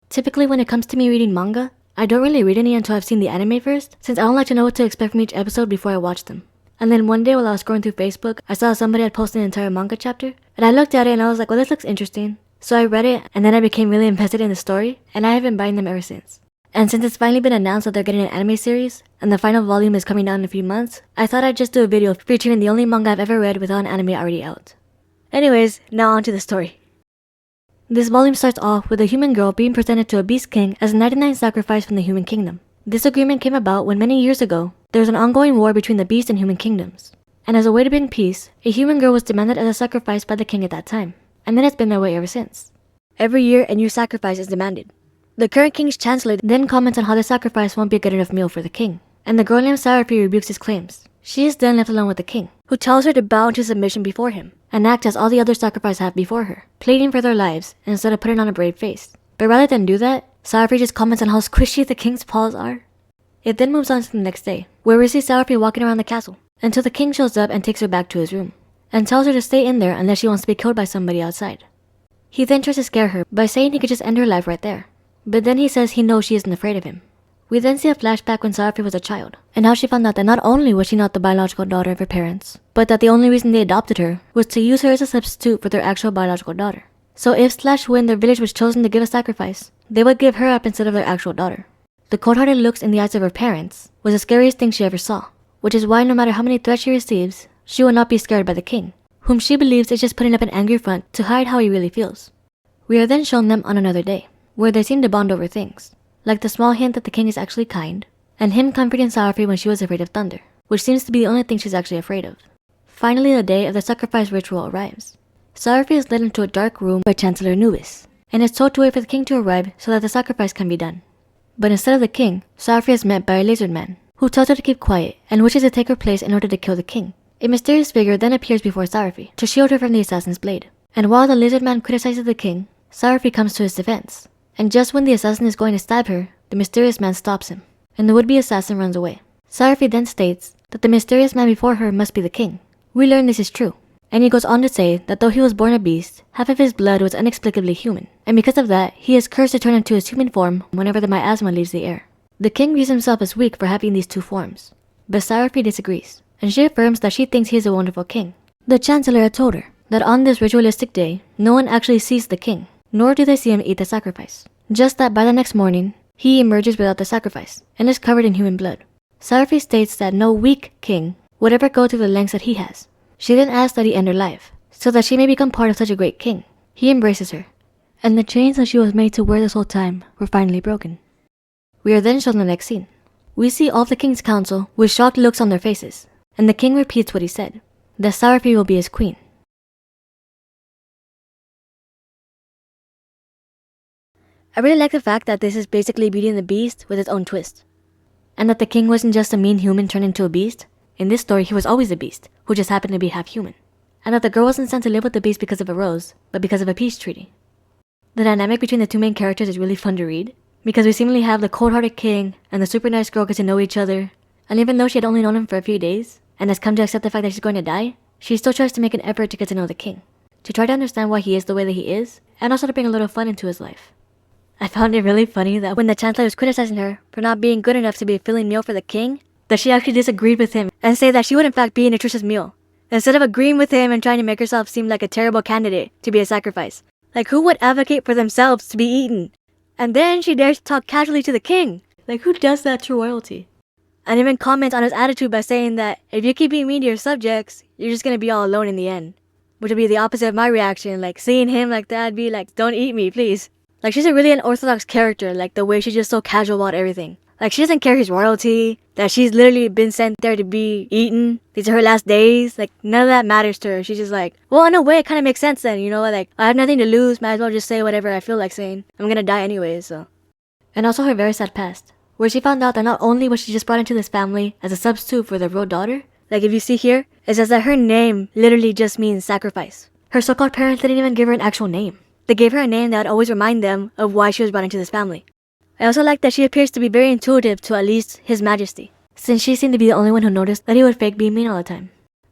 Typically when it comes to me reading manga, I don't really read any until I've seen the anime first, since I don't like to know what to expect from each episode before I watch them. And then one day while I was scrolling through Facebook, I saw somebody had posted an entire manga chapter, and I looked at it and I was like, well, this looks interesting. So I read it, and then I became really invested in the story, and I have been buying them ever since. And since it's finally been announced that they're getting an anime series, and the final volume is coming out in a few months, I thought I'd just do a video featuring the only manga I've ever read without an anime already out. Anyways, now on to the story. This volume starts off with a human girl being presented to a beast king as a 99 sacrifice from the human kingdom. This agreement came about when many years ago, there was an ongoing war between the beast and human kingdoms. And as a way to bring peace, a human girl was demanded as a sacrifice by the king at that time. And then it's been that way ever since. Every year, a new sacrifice is demanded. The current king's chancellor then comments on how the sacrifice won't be a good enough meal for the king. And the girl named Sacrificial rebukes his claims. She is then left alone with the king, who tells her to bow into submission before him, and act as all the other sacrifices have before her, pleading for their lives instead of putting on a brave face. But rather than do that, Sacrificial just comments on how squishy the king's paws are. It then moves on to the next day, where we see Sacrificial walking around the castle, until the king shows up and takes her back to his room, and tells her to stay in there unless she wants to be killed by somebody outside. He then tries to scare her by saying he could just end her life right there, but then he says he knows she isn't afraid of him. We then see a flashback when Sacrificial was a child, and how she found out that not only was she not the biological daughter of her parents, but that the only reason they adopted her was to use her as a substitute for their actual biological daughter. So if/when their village was chosen to give a sacrifice, they would give her up instead of their actual daughter. The cold-hearted looks in the eyes of her parents was the scariest thing she ever saw, which is why no matter how many threats she receives, she will not be scared by the king, whom she believes is just putting up an angry front to hide how he really feels. We are then shown them on another day, where they seem to bond over things, like the small hint that the king is actually kind, and him comforting Sacrificial when she was afraid of thunder, which seems to be the only thing she's actually afraid of. Finally, the day of the sacrifice ritual arrives. Sacrificial is led into a dark room by Chancellor Anubis, and is told to wait for the king to arrive so that the sacrifice can be done. But instead of the king, Sacrificial is met by a lizard man, who tells her to keep quiet and wishes to take her place in order to kill the king. A mysterious figure then appears before Sacrificial to shield her from the assassin's blade, and while the lizard man criticizes the king, Sacrificial comes to his defense. And just when the assassin is going to stab her, the mysterious man stops him, and the would-be assassin runs away. Sacrificial then states that the mysterious man before her must be the king. We learn this is true, and he goes on to say that though he was born a beast, half of his blood was inexplicably human, and because of that, he is cursed to turn into his human form whenever the miasma leaves the air. The king views himself as weak for having these two forms, but Sacrificial disagrees, and she affirms that she thinks he is a wonderful king. The chancellor had told her that on this ritualistic day, no one actually sees the king, nor do they see him eat the sacrifice. Just that by the next morning, he emerges without the sacrifice, and is covered in human blood. Sacrificial states that no weak king would ever go to the lengths that he has. She then asks that he end her life, so that she may become part of such a great king. He embraces her, and the chains that she was made to wear this whole time were finally broken. We are then shown the next scene. We see all of the king's council with shocked looks on their faces, and the king repeats what he said, that Sacrificial will be his queen. I really like the fact that this is basically Beauty and the Beast with its own twist. And that the king wasn't just a mean human turned into a beast. In this story, he was always a beast, who just happened to be half human. And that the girl wasn't sent to live with the beast because of a rose, but because of a peace treaty. The dynamic between the two main characters is really fun to read, because we seemingly have the cold-hearted king and the super nice girl get to know each other, and even though she had only known him for a few days, and has come to accept the fact that she's going to die, she still tries to make an effort to get to know the king, to try to understand why he is the way that he is, and also to bring a little fun into his life. I found it really funny that when the chancellor was criticizing her for not being good enough to be a filling meal for the king, that she actually disagreed with him and said that she would in fact be a nutritious meal, instead of agreeing with him and trying to make herself seem like a terrible candidate to be a sacrifice. Like, who would advocate for themselves to be eaten? And then she dares to talk casually to the king. Like, who does that to royalty? And even comments on his attitude by saying that if you keep being mean to your subjects, you're just gonna be all alone in the end. Which would be the opposite of my reaction. Like, seeing him like that, I'd be like, don't eat me, please. Like, she's a really unorthodox character, like the way she's just so casual about everything. Like, she doesn't care he's royalty, that she's literally been sent there to be eaten. These are her last days. Like, none of that matters to her. She's just like, well, in a way, it kind of makes sense then, you know? Like, I have nothing to lose, might as well just say whatever I feel like saying. I'm gonna die anyways, so. And also her very sad past, where she found out that not only was she just brought into this family as a substitute for their real daughter, like if you see here, it says that her name literally just means sacrifice. Her so-called parents didn't even give her an actual name. They gave her a name that would always remind them of why she was brought into this family. I also like that she appears to be very intuitive to at least His Majesty, since she seemed to be the only one who noticed that he would fake being mean all the time.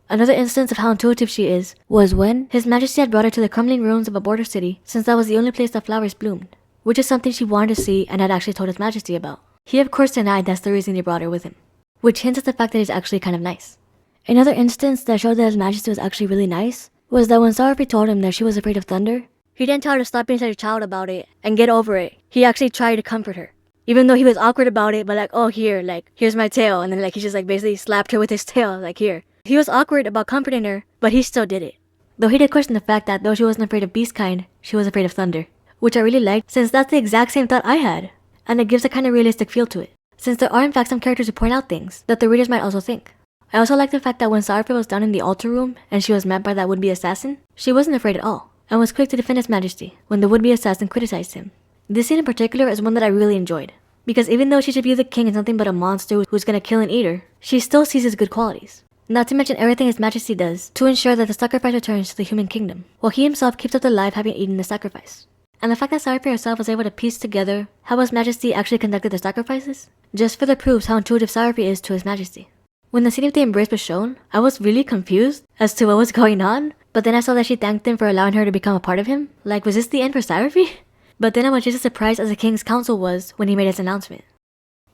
Another instance of how intuitive she is was when His Majesty had brought her to the crumbling ruins of a border city, since that was the only place that flowers bloomed. which is something she wanted to see and had actually told His Majesty about. He of course denied that's the reason he brought her with him, which hints at the fact that he's actually kind of nice. Another instance that showed that His Majesty was actually really nice was that when Sacrificial told him that she was afraid of thunder, he didn't tell her to stop being such a child about it and get over it. He actually tried to comfort her. Even though he was awkward about it, but like, oh here, like, here's my tail, and then like he just like basically slapped her with his tail, like here. He was awkward about comforting her, but he still did it. Though he did question the fact that though she wasn't afraid of beast kind, she was afraid of thunder, which I really liked since that's the exact same thought I had, and it gives a kind of realistic feel to it, since there are in fact some characters who point out things that the readers might also think. I also like the fact that when Sacrificial was down in the altar room and she was met by that would-be assassin, she wasn't afraid at all, and was quick to defend His Majesty when the would-be assassin criticized him. This scene in particular is one that I really enjoyed, because even though she should view the king as nothing but a monster who's gonna kill and eat her, she still sees his good qualities. Not to mention everything His Majesty does to ensure that the sacrifice returns to the human kingdom, while he himself keeps up the life having eaten the sacrifice. And the fact that Sacrificial herself was able to piece together how His Majesty actually conducted the sacrifices just further proves how intuitive Sacrificial is to His Majesty. When the scene of the embrace was shown, I was really confused as to what was going on, but then I saw that she thanked him for allowing her to become a part of him. Like, was this the end for Sacrificial? But then I was just as surprised as the king's council was when he made his announcement.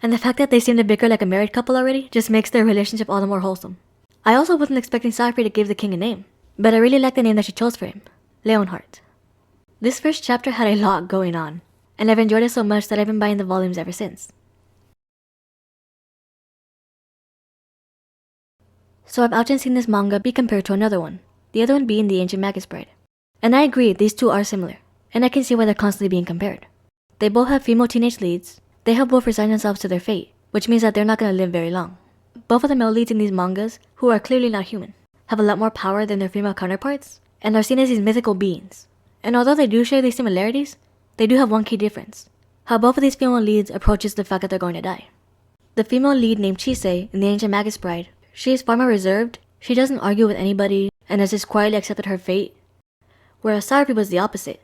And the fact that they seem to bicker like a married couple already just makes their relationship all the more wholesome. I also wasn't expecting Sacrificial to give the king a name, but I really like the name that she chose for him, Leonhardt. This first chapter had a lot going on, and I've enjoyed it so much that I've been buying the volumes ever since. So I've often seen this manga be compared to another one, the other one being The Ancient Magus Bride. And I agree, these two are similar, and I can see why they're constantly being compared. They both have female teenage leads, they have both resigned themselves to their fate, which means that they're not going to live very long. Both of the male leads in these mangas, who are clearly not human, have a lot more power than their female counterparts, and are seen as these mythical beings. And although they do share these similarities, they do have one key difference: how both of these female leads approaches the fact that they're going to die. The female lead named Chise in The Ancient Magus Bride, she is far more reserved, she doesn't argue with anybody, and has just quietly accepted her fate, whereas Sarupi was the opposite.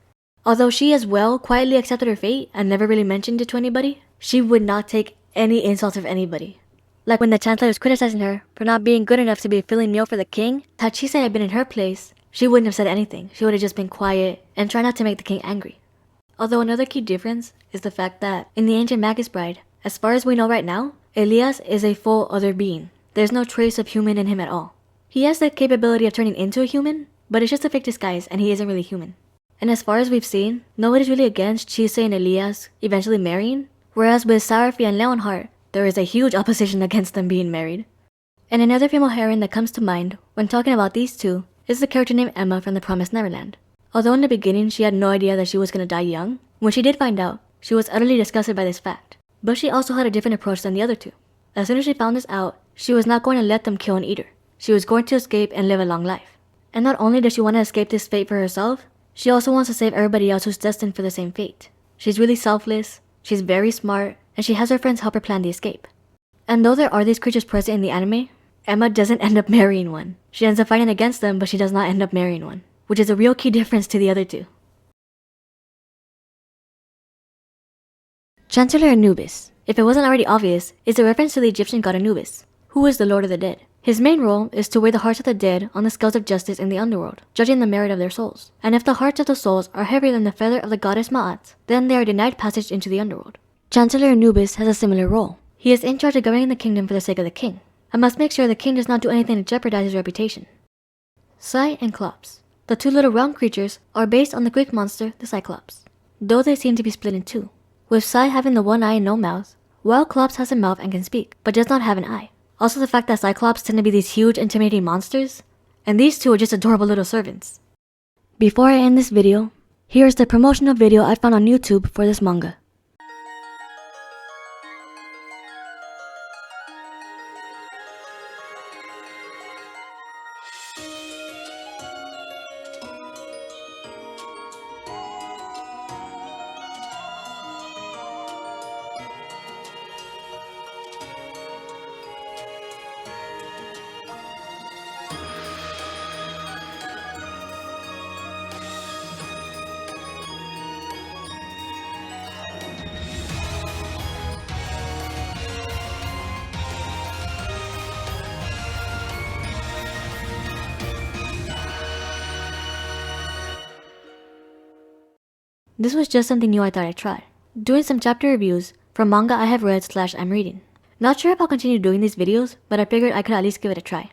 Although she as well quietly accepted her fate and never really mentioned it to anybody, she would not take any insults of anybody. Like when the Chancellor was criticizing her for not being good enough to be a filling meal for the king, had Chise had been in her place, she wouldn't have said anything. She would have just been quiet and tried not to make the king angry. Although another key difference is the fact that in The Ancient Magus Bride, as far as we know right now, Elias is a full other being. There's no trace of human in him at all. He has the capability of turning into a human, but it's just a fake disguise and he isn't really human. And as far as we've seen, nobody's really against Chise and Elias eventually marrying, whereas with Sarupi and Leonhardt, there is a huge opposition against them being married. And another female heroine that comes to mind when talking about these two is the character named Emma from The Promised Neverland. Although in the beginning she had no idea that she was going to die young, when she did find out, she was utterly disgusted by this fact. But she also had a different approach than the other two. As soon as she found this out, she was not going to let them kill and eat her. She was going to escape and live a long life. And not only does she want to escape this fate for herself, she also wants to save everybody else who's destined for the same fate. She's really selfless, she's very smart, and she has her friends help her plan the escape. And though there are these creatures present in the anime, Emma doesn't end up marrying one. She ends up fighting against them, but she does not end up marrying one, which is a real key difference to the other two. Chancellor Anubis, if it wasn't already obvious, is a reference to the Egyptian god Anubis, who is the Lord of the Dead. His main role is to weigh the hearts of the dead on the scales of justice in the underworld, judging the merit of their souls. And if the hearts of the souls are heavier than the feather of the goddess Ma'at, then they are denied passage into the underworld. Chancellor Anubis has a similar role. He is in charge of governing the kingdom for the sake of the king, and must make sure the king does not do anything to jeopardize his reputation. Sai and Klops, the two little round creatures, are based on the Greek monster, the Cyclops, though they seem to be split in two, with Sai having the one eye and no mouth, while Klops has a mouth and can speak, but does not have an eye. Also the fact that Cyclops tend to be these huge, intimidating monsters, and these two are just adorable little servants. Before I end this video, here's the promotional video I found on YouTube for this manga. This was just something new I thought I'd try. Doing some chapter reviews from manga I have read / I'm reading. Not sure if I'll continue doing these videos, but I figured I could at least give it a try.